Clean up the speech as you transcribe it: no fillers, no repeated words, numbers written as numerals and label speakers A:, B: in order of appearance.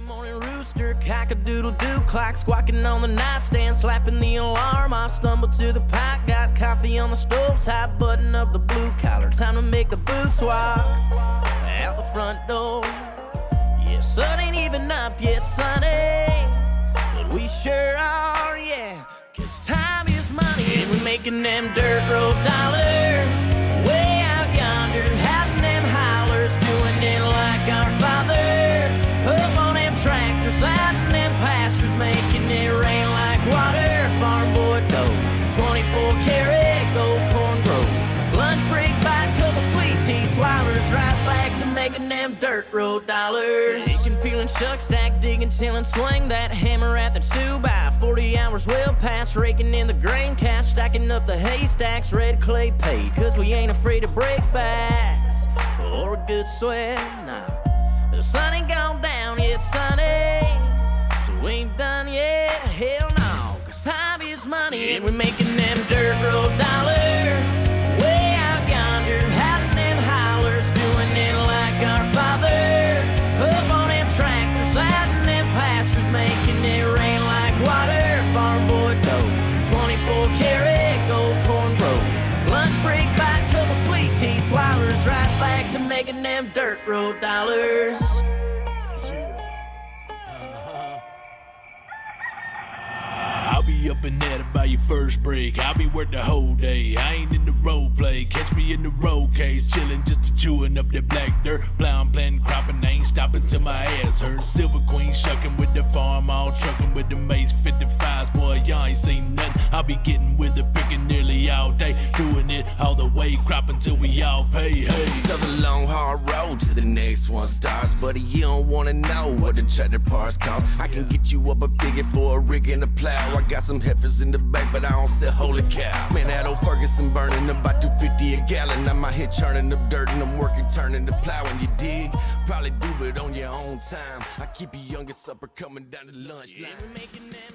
A: morning rooster, cock-a-doodle-doo, clock squawking on the nightstand, slapping the alarm off, stumble to the pot, got coffee on the stove top, button up the blue collar, time to make the boots walk out the front door. Yeah, sun ain't even up yet, sunny, but we sure are, yeah, 'cause time is money, and we're making them dirt road dollars, way out yonder, having them hollers, doing it like our fathers, up on them tractors, out in them pastures, making it rain like water, farm boy dough, 24 karat gold corn grows, lunch break by a couple sweet tea swallowers, right back to making them dirt road dollars. Taking, peeling, shuck, stack, digging, tilling, swing that hammer at the 2x40 hours well past, raking in the grain cash, stacking up the haystacks, red clay paid, 'cause we ain't afraid to break backs or a good sweat. Nah, the sun ain't gone down yet, sunny, so we ain't done yet, hell no, 'cause time is money, and we're making them dirt road dollars, way out yonder, having them hollers, doing it like our fathers, up on them tractors, out in them pastures, making it rain like water, farm boy dough, 24 karat gold corn grows, lunch break by a couple sweet tea swallowers, right back to making them dirt road dollars.
B: I'll be up and at it by your first break. I'll be working the whole day. I ain't in the road play. Catch me in the road cage, chillin' just a chewing up that black dirt. Plowing, planting, cropping, I ain't stopping till my ass hurt. Silver Queen shucking with the farm, all trucking with the mates 55s. Boy, y'all ain't seen nothing. I'll be getting with the picking nearly all day, doing it all the way, cropping till we all pay. Hey,
C: another long hard road to the next one starts, buddy. You don't wanna know what the tractor parts cost. I can get you up a figure for a rig and a plow. I got some heifers in the back, but I don't sell holy cow. Man, that old Ferguson burning about 250 a gallon. I'm out here churning up dirt and I'm working, turning the plow. And you dig? Probably do it on your own time. I keep your youngest supper coming down to lunch line.
A: We're making them